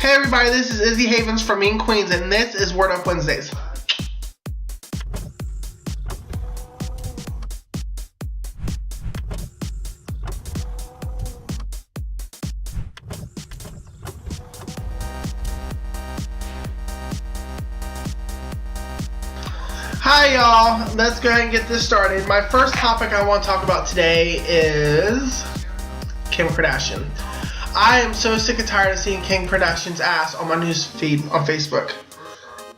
Hey everybody, this is Izzy Havens from Mean Queens, and this is Word Up Wednesdays. Hi y'all, let's go ahead and get this started. My first topic I want to talk about today is Kim Kardashian. I am so sick and tired of seeing Kim Kardashian's ass on my news feed on Facebook.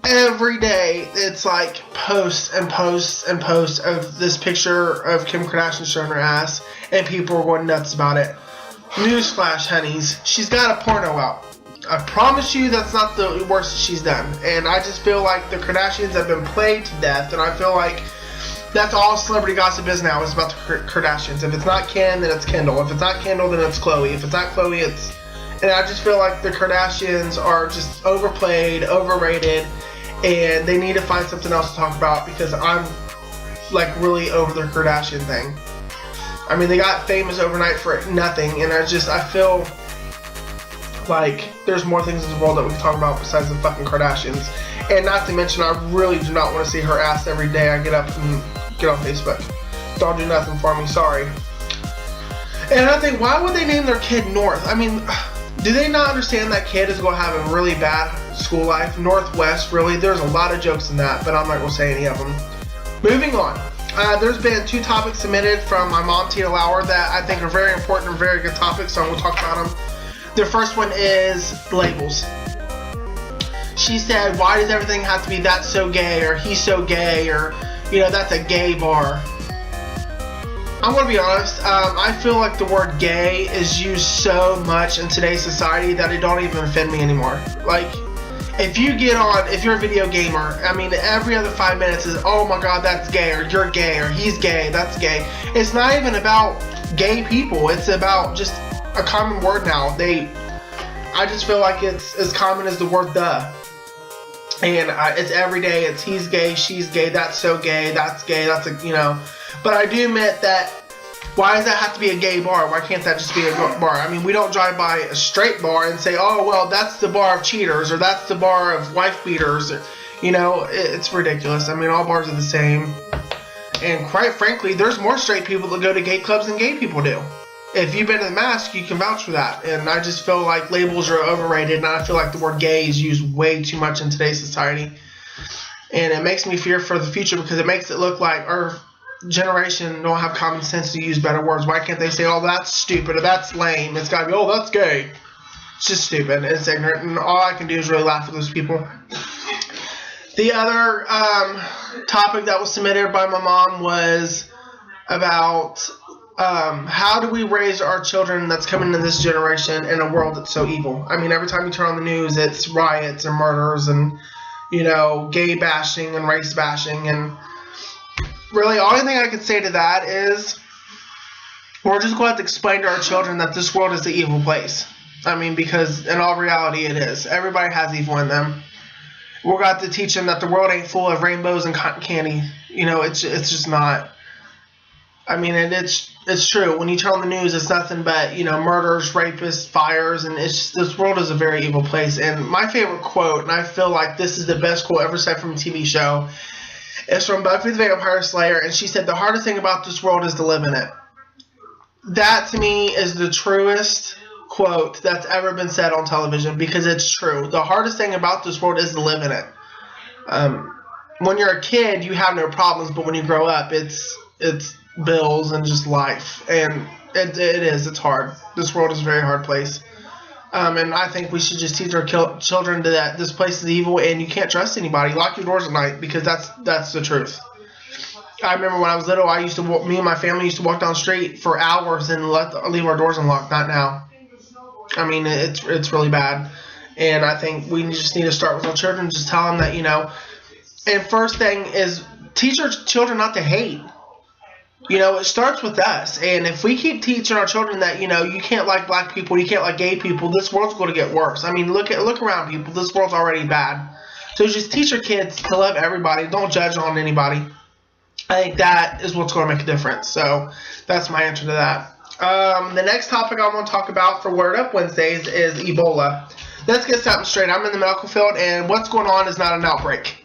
Every day it's like posts and posts and posts of this picture of Kim Kardashian showing her ass, and people are going nuts about it. Newsflash, honeys, she's got a porno out. I promise you that's not the worst she's done. And I just feel like the Kardashians have been played to death, and I feel like that's all celebrity gossip is now, is about the Kardashians. If it's not Kim, then it's Kendall. If it's not Kendall, then it's Khloe. If it's not Khloe, it's... And I just feel like the Kardashians are just overplayed, overrated, and they need to find something else to talk about, because I'm like really over the Kardashian thing. I mean, they got famous overnight for nothing, and I feel like there's more things in the world that we can talk about besides the fucking Kardashians. And not to mention, I really do not want to see her ass every day I get up and get on Facebook. Don't do nothing for me, sorry. And I think, why would they name their kid North? I mean, do they not understand that kid is going to have a really bad school life? Northwest, really? There's a lot of jokes in that, but I'm not going to say any of them. Moving on. There's been 2 topics submitted from my mom, Tina Lauer, that I think are very important and very good topics, so I'm going to talk about them. The first one is labels. She said, why does everything have to be that's so gay, or he's so gay, or, you know, that's a gay bar? I'm going to be honest, I feel like the word gay is used so much in today's society that it don't even offend me anymore. Like, if you're a video gamer, I mean, every other 5 minutes is, oh my god, that's gay, or you're gay, or he's gay, that's gay. It's not even about gay people, it's about just a common word now. I just feel like it's as common as the word the. And it's every day, it's he's gay, she's gay, that's so gay, that's a, you know. But I do admit that, why does that have to be a gay bar? Why can't that just be a bar? I mean, we don't drive by a straight bar and say, oh, well, that's the bar of cheaters, or that's the bar of wife beaters. Or, you know, it's ridiculous. I mean, all bars are the same. And quite frankly, there's more straight people that go to gay clubs than gay people do. If you've been to the Mask, you can vouch for that. And I just feel like labels are overrated, and I feel like the word gay is used way too much in today's society. And it makes me fear for the future, because it makes it look like our generation don't have common sense to use better words. Why can't they say, oh, that's stupid, or that's lame? It's got to be, oh, that's gay. It's just stupid. It's ignorant. And all I can do is really laugh at those people. The other topic that was submitted by my mom was about... how do we raise our children that's coming into this generation in a world that's so evil? I mean, every time you turn on the news, it's riots and murders and, you know, gay bashing and race bashing. And really, the only thing I could say to that is we're just going to have to explain to our children that this world is the evil place. I mean, because in all reality, it is. Everybody has evil in them. We're going to have to teach them that the world ain't full of rainbows and cotton candy. You know, it's just not. I mean, it's true. When you turn on the news, it's nothing but, you know, murders, rapists, fires, and it's just, this world is a very evil place. And my favorite quote, and I feel like this is the best quote ever said from a TV show, is from Buffy the Vampire Slayer, and she said, the hardest thing about this world is to live in it. That, to me, is the truest quote that's ever been said on television, because it's true. The hardest thing about this world is to live in it. When you're a kid, you have no problems, but when you grow up, it's bills and just life, and it's hard. This world is a very hard place, and I think we should just teach our children that this place is evil and you can't trust anybody. Lock your doors at night, because that's the truth. I remember when I was little, me and my family used to walk down the street for hours and leave our doors unlocked. Not now. I mean, it's really bad, and I think we just need to start with our children. Just tell them that, you know, and first thing is teach our children not to hate. You know, it starts with us, and if we keep teaching our children that, you know, you can't like black people, you can't like gay people, this world's going to get worse. I mean, look around, people. This world's already bad. So just teach your kids to love everybody. Don't judge on anybody. I think that is what's going to make a difference. So that's my answer to that. The next topic I want to talk about for Word Up Wednesdays is Ebola. let's get something straight. I'm in the medical field, and what's going on is not an outbreak.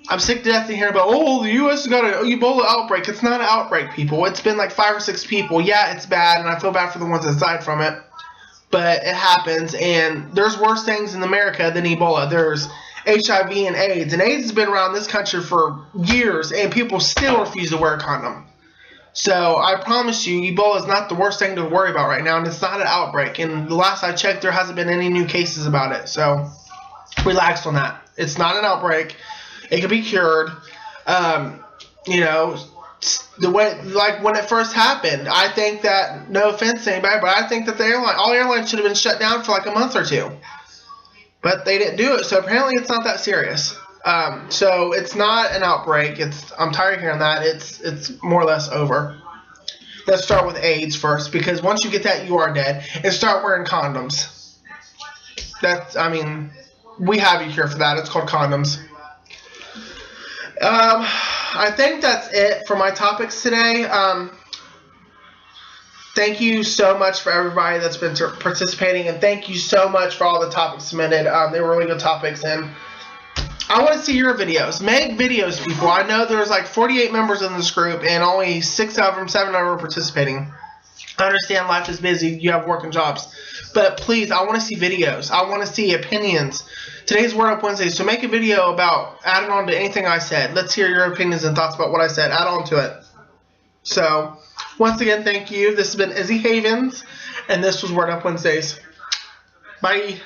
I'm sick to death to hear about, oh, the U.S. has got an Ebola outbreak. It's not an outbreak, people. It's been like 5 or 6 people. Yeah, it's bad, and I feel bad for the ones that died from it. But it happens, and there's worse things in America than Ebola. There's HIV and AIDS. And AIDS has been around this country for years, and people still refuse to wear a condom. So I promise you, Ebola is not the worst thing to worry about right now, and it's not an outbreak. And the last I checked, there hasn't been any new cases about it. So relax on that. It's not an outbreak. It can be cured. You know, the way, like when it first happened, I think that, no offense to anybody, but I think that all airlines should have been shut down for like a month or 2. But they didn't do it, so apparently it's not that serious. So it's not an outbreak. I'm tired of hearing that. It's more or less over. Let's start with AIDS first, because once you get that, you are dead. And start wearing condoms. We have you here for that. It's called condoms. I think that's it for my topics today. Thank you so much for everybody that's been participating, and thank you so much for all the topics submitted. They were really good topics, and I want to see your videos. Make videos, people. I know there's like 48 members in this group, and only 7 of them are participating. I understand life is busy. You have working jobs. But please, I want to see videos. I want to see opinions. Today's Word Up Wednesday, so make a video about adding on to anything I said. Let's hear your opinions and thoughts about what I said. Add on to it. So, once again, thank you. This has been Izzy Havens, and this was Word Up Wednesdays. Bye.